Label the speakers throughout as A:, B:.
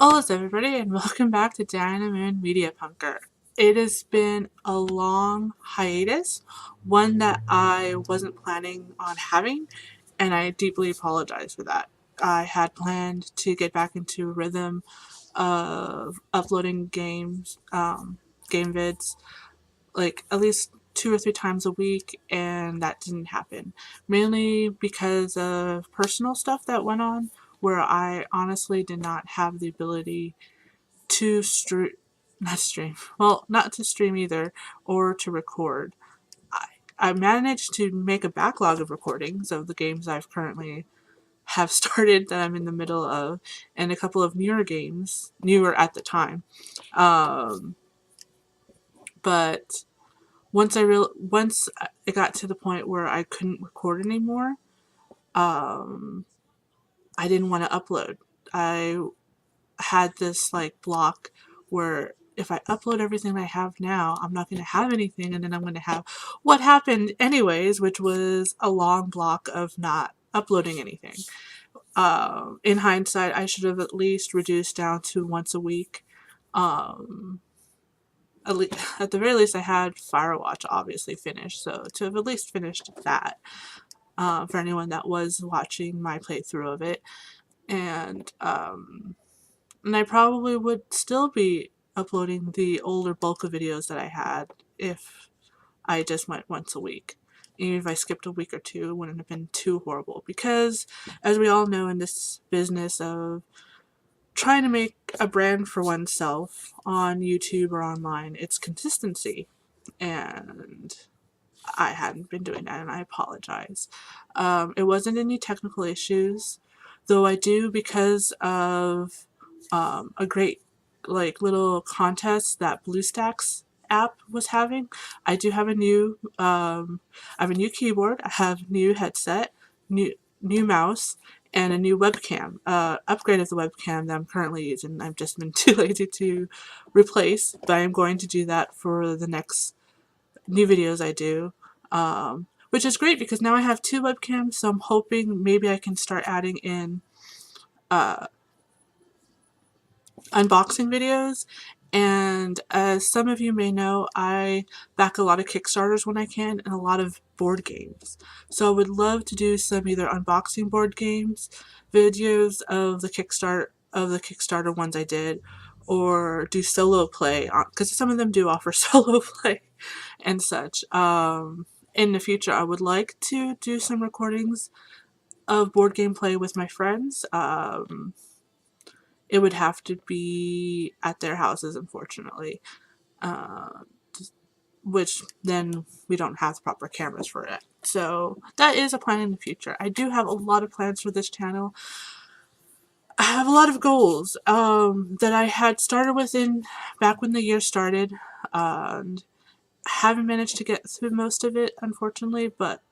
A: Holas everybody and welcome back to Moon Mediapunker. It has been a long hiatus, one that I wasn't planning on having, and I deeply apologize for that. I had planned to get back into a rhythm of uploading game vids, like at least 2 or 3 times a week, and that didn't happen. Mainly because of personal stuff that went on where I honestly did not have the ability to not to stream either, or to record. I managed to make a backlog of recordings of the games I've currently have started that I'm in the middle of, and a couple of newer games, newer at the time. But once it got to the point where I couldn't record anymore, I didn't want to upload. I had this block where if I upload everything I have now, I'm not going to have anything, and then I'm going to have what happened anyways, which was a long block of not uploading anything. In hindsight, I should have at least reduced down to once a week. At the very least, I had Firewatch obviously finished, so to have at least finished that, for anyone that was watching my playthrough of it, and I probably would still be uploading the older bulk of videos that I had if I just went once a week. Even if I skipped a week or two, it wouldn't have been too horrible. Because, as we all know in this business of trying to make a brand for oneself on YouTube or online, it's consistency. And I hadn't been doing that, and I apologize. It wasn't any technical issues, though I do, because of a great little contest that BlueStacks app was having. I do have a new I have a new keyboard, I have a new headset, new mouse, and a new webcam. Upgrade of the webcam that I'm currently using. I've just been too lazy to replace, but I'm going to do that for the next new videos I do. Which is great because now I have 2 webcams, so I'm hoping maybe I can start adding in unboxing videos. And as some of you may know, I back a lot of Kickstarters when I can, and a lot of board games. So I would love to do some either unboxing board games videos of the Kickstarter ones I did, or do solo play, because some of them do offer solo play and such. In the future, I would like to do some recordings of board game play with my friends. It would have to be at their houses, unfortunately, which then we don't have the proper cameras for it. So that is a plan in the future. I do have a lot of plans for this channel. I have a lot of goals that I had started with back when the year started, and haven't managed to get through most of it, unfortunately, but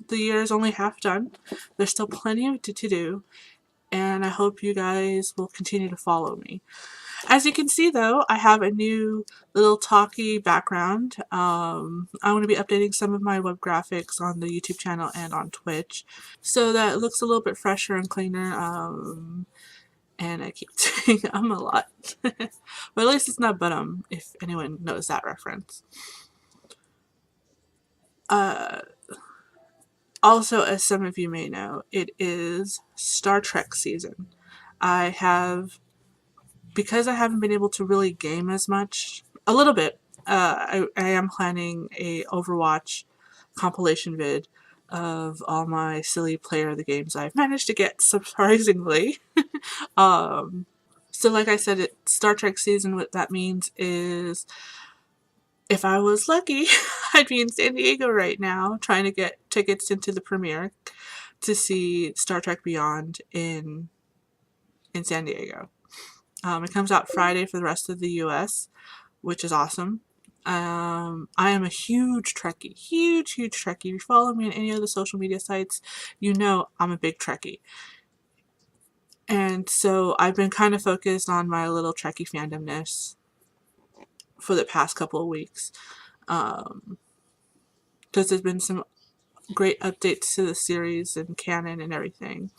A: the year is only half done. There's still plenty to do, and I hope you guys will continue to follow me. As you can see, though, I have a new little talky background. I'm going to be updating some of my web graphics on the YouTube channel and on Twitch, so that it looks a little bit fresher and cleaner. And I keep saying a lot. But at least it's not if anyone knows that reference. Also, as some of you may know, it is Star Trek season. Because I haven't been able to really game as much, a little bit, I am planning a Overwatch compilation vid of all my silly player of the games I've managed to get, surprisingly. So like I said, it's Star Trek season. What that means is, if I was lucky, I'd be in San Diego right now trying to get tickets into the premiere to see Star Trek Beyond in San Diego. It comes out Friday for the rest of the US, which is awesome. I am a huge Trekkie. Huge Trekkie. If you follow me on any of the social media sites, you know I'm a big Trekkie. And so I've been kind of focused on my little Trekkie fandomness for the past couple of weeks. Because there's been some great updates to the series and canon and everything.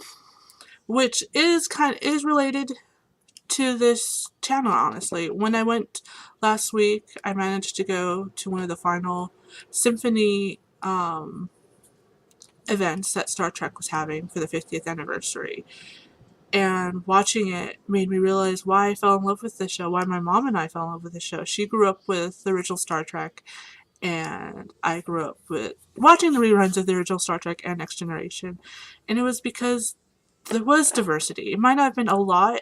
A: which is related to this channel, honestly. When I went last week, I managed to go to one of the final symphony events that Star Trek was having for the 50th anniversary. And watching it made me realize why I fell in love with this show, why my mom and I fell in love with the show. She grew up with the original Star Trek, and I grew up with watching the reruns of the original Star Trek and Next Generation. And it was because there was diversity. It might not have been a lot,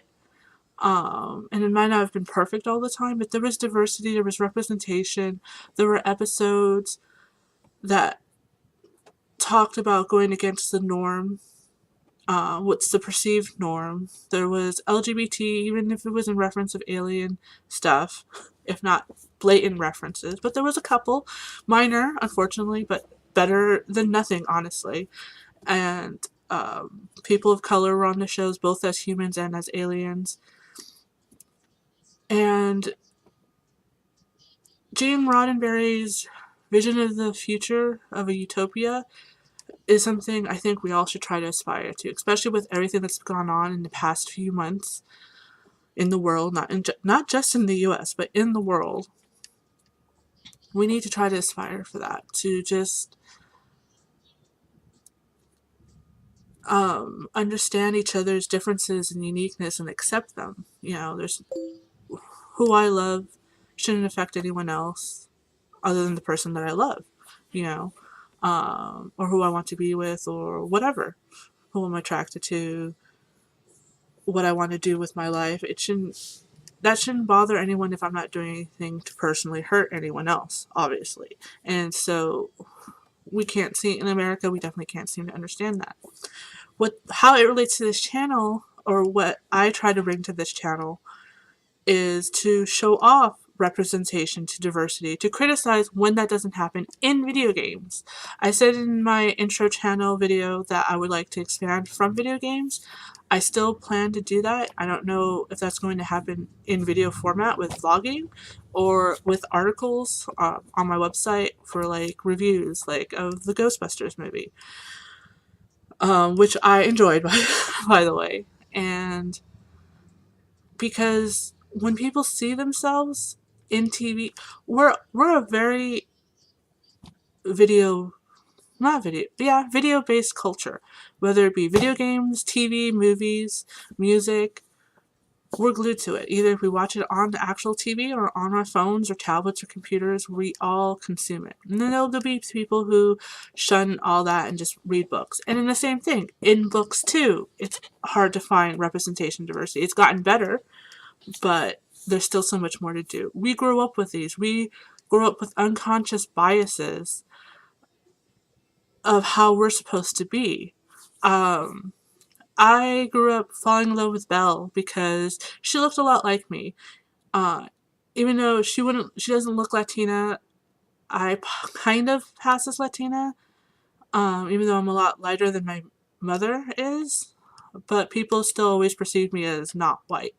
A: and it might not have been perfect all the time, but there was diversity, there was representation, there were episodes that talked about going against the norm, what's the perceived norm. There was LGBT, even if it was in reference of alien stuff, if not blatant references, but there was a couple, minor, unfortunately, but better than nothing, honestly. And people of color were on the shows, both as humans and as aliens. And Gene Roddenberry's vision of the future of a utopia is something I think we all should try to aspire to, especially with everything that's gone on in the past few months in the world, not just in the US, but in the world. We need to try to aspire for that, to just understand each other's differences and uniqueness and accept them. There's who I love shouldn't affect anyone else other than the person that I love, or who I want to be with, or whatever, who I'm attracted to, what I want to do with my life. That shouldn't bother anyone if I'm not doing anything to personally hurt anyone else, obviously. And so we can't see, in America, we definitely can't seem to understand that. How it relates to this channel, or what I try to bring to this channel, is to show off representation, to diversity, to criticize when that doesn't happen in video games. I said in my intro channel video that I would like to expand from video games. I still plan to do that. I don't know if that's going to happen in video format with vlogging or with articles on my website for reviews of the Ghostbusters movie, which I enjoyed by the way. And because when people see themselves in TV, we're a very video based culture, whether it be video games, TV, movies, music. We're glued to it. Either if we watch it on the actual TV or on our phones or tablets or computers, we all consume it. And then there'll be people who shun all that and just read books. And then the same thing in books too. It's hard to find representation, diversity. It's gotten better, but there's still so much more to do. We grow up with these. We grow up with unconscious biases of how we're supposed to be. I grew up falling in love with Belle because she looked a lot like me. Even though she doesn't look Latina, I kind of pass as Latina, even though I'm a lot lighter than my mother is, but people still always perceive me as not white.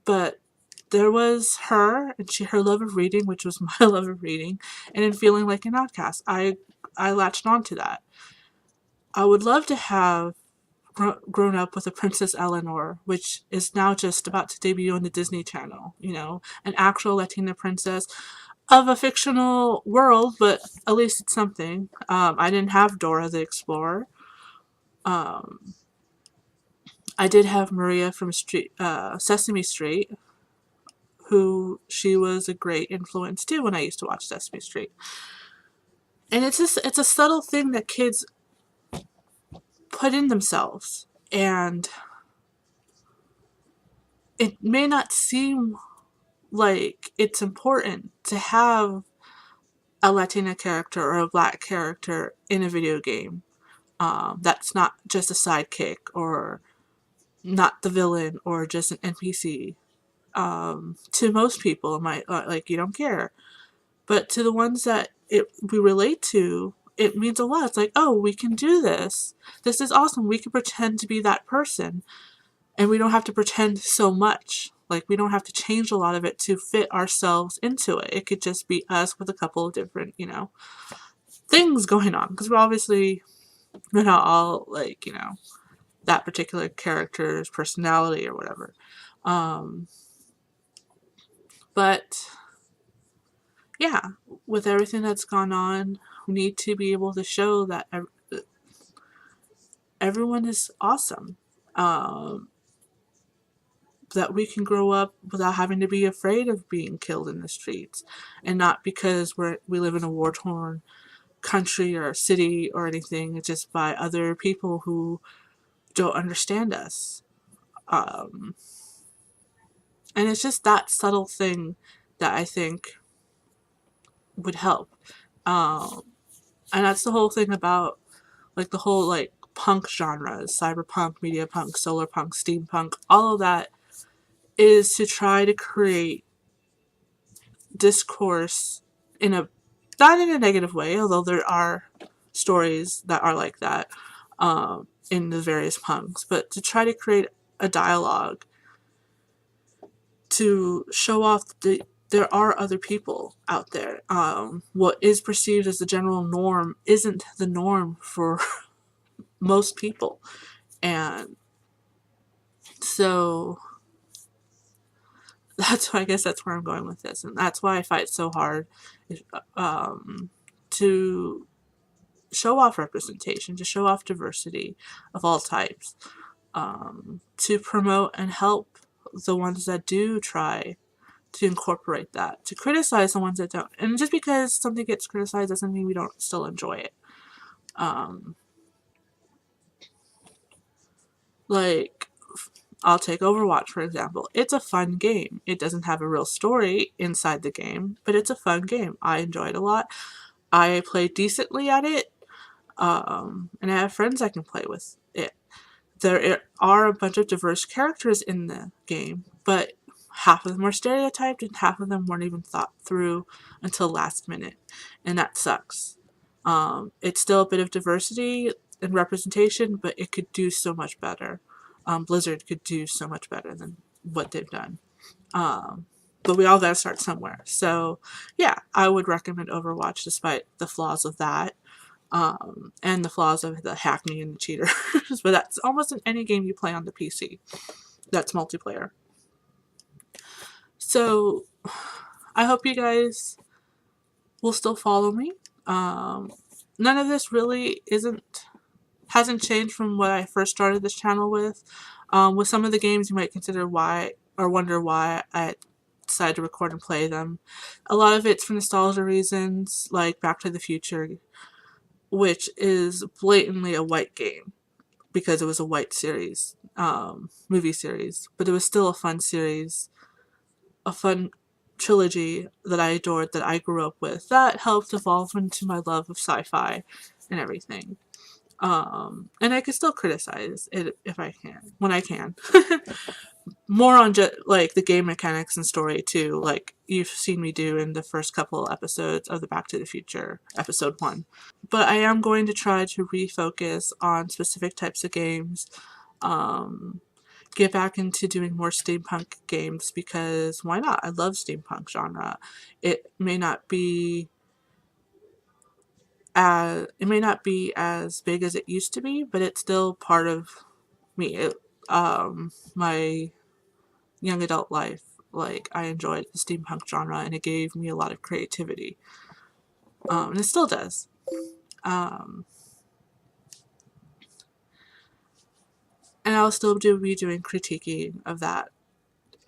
A: But there was her, and her love of reading, which was my love of reading, and in feeling like an outcast. I latched onto that. I would love to have grown up with a Princess Eleanor, which is now just about to debut on the Disney Channel, an actual Latina princess of a fictional world, but at least it's something. I didn't have Dora the Explorer. I did have Maria from Sesame Street, she was a great influence too when I used to watch Sesame Street. And it's a subtle thing that kids put in themselves, and it may not seem like it's important to have a Latina character or a Black character in a video game. That's not just a sidekick or not the villain or just an NPC. To most people, it might you don't care, but to the ones that we relate to, it means a lot. It's like, oh, we can do this. This is awesome. We can pretend to be that person, and we don't have to pretend so much. We don't have to change a lot of it to fit ourselves into it. It could just be us with a couple of different, things going on. Because we're not all, that particular character's personality or whatever. But yeah, with everything that's gone on, we need to be able to show that everyone is awesome. That we can grow up without having to be afraid of being killed in the streets, and not because we live in a war-torn country or city or anything. It's just by other people who don't understand us. And it's just that subtle thing that I think would help. And that's the whole thing about like the whole like punk genres, cyberpunk, mediapunk, solarpunk, steampunk, all of that is to try to create discourse in a, not in a negative way, although there are stories that are like that in the various punks, but to try to create a dialogue to show off there are other people out there. What is perceived as the general norm isn't the norm for most people. And so I guess that's where I'm going with this. And that's why I fight so hard to show off representation, to show off diversity of all types, to promote and help the ones that do try to incorporate that, to criticize the ones that don't. And just because something gets criticized doesn't mean we don't still enjoy it. Like, I'll take Overwatch, for example. It's a fun game. It doesn't have a real story inside the game, but it's a fun game. I enjoy it a lot. I play decently at it, and I have friends I can play with it. There are a bunch of diverse characters in the game, but half of them are stereotyped and half of them weren't even thought through until last minute, and that sucks. It's still a bit of diversity and representation, but it could do so much better. Blizzard could do so much better than what they've done. But we all gotta start somewhere. So yeah, I would recommend Overwatch despite the flaws of that. And the flaws of the hacking and the cheaters. But that's almost in any game you play on the PC that's multiplayer. So I hope you guys will still follow me. None of this really hasn't changed from what I first started this channel with. With some of the games you might consider why, or wonder why I decided to record and play them. A lot of it's for nostalgia reasons, like Back to the Future, which is blatantly a white game because it was a white series, movie series, but it was still a fun series, a fun trilogy that I adored, that I grew up with, that helped evolve into my love of sci-fi and everything. And I can still criticize it if I can, when I can. More on just like the game mechanics and story too, like you've seen me do in the first couple episodes of the Back to the Future episode 1. But I am going to try to refocus on specific types of games, get back into doing more steampunk games, because why not? I love steampunk genre. It may not be as big as it used to be, but it's still part of me. My young adult life, like, I enjoyed the steampunk genre, and it gave me a lot of creativity, and it still does. And I'll still be doing critiquing of that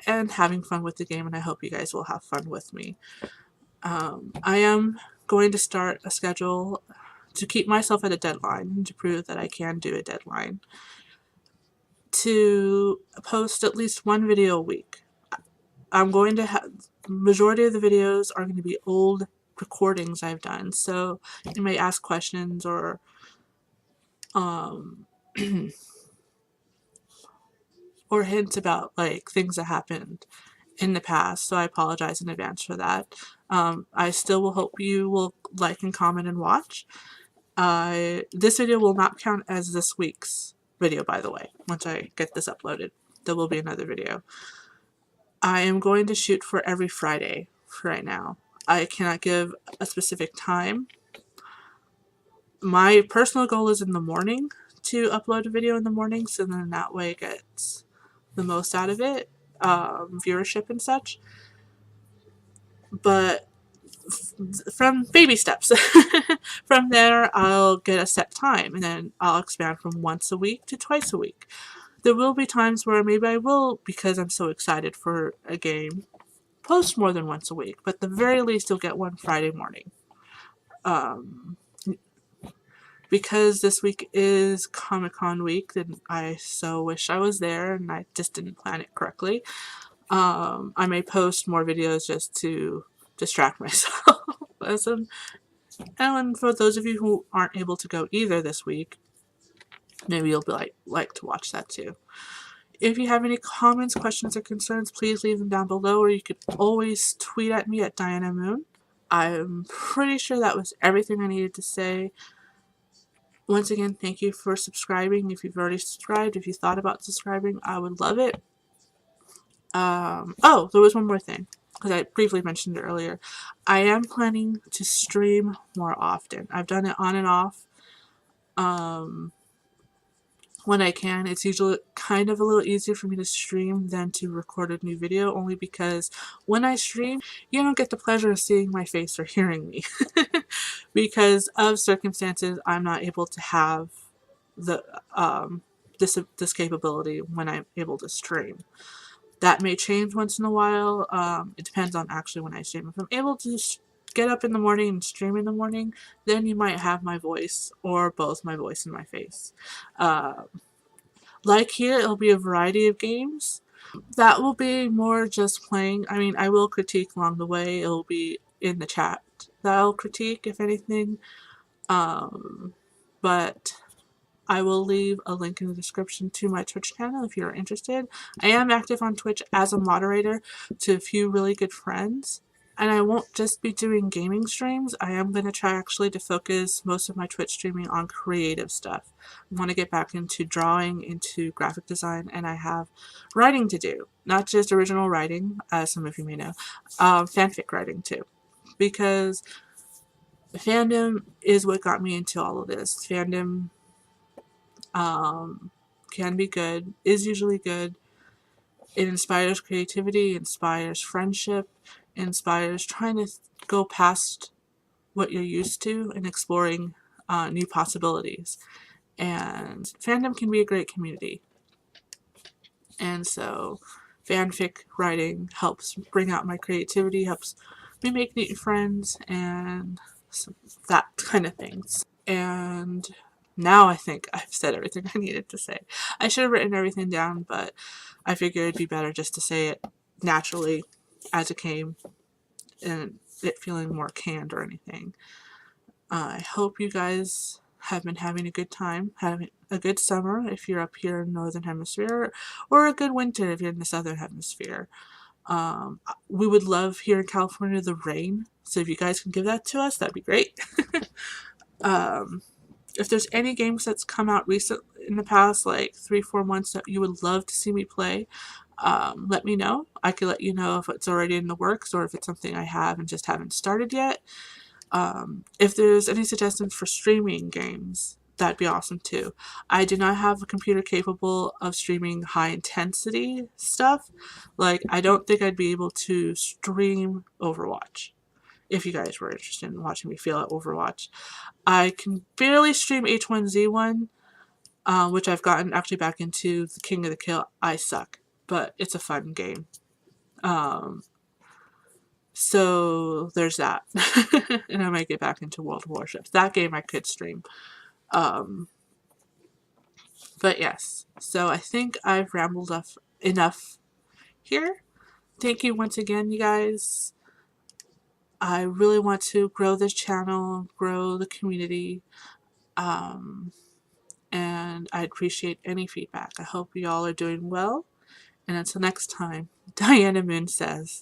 A: and having fun with the game, and I hope you guys will have fun with me. I am going to start a schedule to keep myself at a deadline, to prove that I can do a deadline, to post at least one video a week. I'm going to have, majority of the videos are going to be old recordings I've done, so you may ask questions or or hints about like things that happened in the past, so I apologize in advance for that. I still will hope you will like and comment and watch. This video will not count as this week's video, by the way. Once I get this uploaded, there will be another video. I am going to shoot for every Friday for right now. I cannot give a specific time. My personal goal is in the morning to upload a video in the morning, so then that way it gets the most out of it, viewership and such. But from baby steps. From there, I'll get a set time, and then I'll expand from once a week to twice a week. There will be times where maybe I will, because I'm so excited for a game, post more than once a week, but at the very least you'll get one Friday morning. Because this week is Comic-Con week, and I so wish I was there, and I just didn't plan it correctly. I may post more videos just to distract myself. And for those of you who aren't able to go either this week, maybe you'll be like to watch that too. If you have any comments, questions, or concerns, please leave them down below, or you could always tweet at me at Diana Moon. I'm pretty sure that was everything I needed to say. Once again, thank you for subscribing. If you've already subscribed, if you thought about subscribing, I would love it. Oh, there was one more thing, because I briefly mentioned it earlier. I am planning to stream more often. I've done it on and off. When I can. It's usually kind of a little easier for me to stream than to record a new video, only because when I stream, you don't get the pleasure of seeing my face or hearing me. Because of circumstances, I'm not able to have the this capability when I'm able to stream. That may change once in a while. It depends on actually when I stream. If I'm able to get up in the morning and stream in the morning, then you might have my voice, or both my voice and my face. Like here, it'll be a variety of games. That will be more just playing. I mean, I will critique along the way. It'll be in the chat that I'll critique, if anything. But I will leave a link in the description to my Twitch channel if you're interested. I am active on Twitch as a moderator to a few really good friends. And I won't just be doing gaming streams. I am going to try actually to focus most of my Twitch streaming on creative stuff. I want to get back into drawing, into graphic design, and I have writing to do. Not just original writing, as some of you may know, fanfic writing too. Because fandom is what got me into all of this. Fandom can be good, is usually good. It inspires creativity, inspires friendship, inspires trying to go past what you're used to and exploring new possibilities. And fandom can be a great community. And so fanfic writing helps bring out my creativity, helps me make new friends, and that kind of things. And now I think I've said everything I needed to say. I should have written everything down, but I figured it'd be better just to say it naturally as it came, and it feeling more canned or anything. I hope you guys have been having a good time, having a good summer if you're up here in the Northern Hemisphere, or a good winter if you're in the Southern Hemisphere. We would love here in California the rain, so if you guys can give that to us, that'd be great. If there's any games that's come out in the past like 3-4 months that you would love to see me play, let me know. I could let you know if it's already in the works or if it's something I have and just haven't started yet. If there's any suggestions for streaming games, that'd be awesome too. I do not have a computer capable of streaming high intensity stuff. Like, I don't think I'd be able to stream Overwatch. If you guys were interested in watching me fail at Overwatch. I can barely stream H1Z1, which I've gotten actually back into the King of the Kill. I suck, but it's a fun game. So there's that. And I might get back into World of Warships. That game I could stream. But yes, so I think I've rambled enough here. Thank you once again, you guys. I really want to grow this channel, grow the community, and I'd appreciate any feedback. I hope you all are doing well, and until next time, Diana Moon says.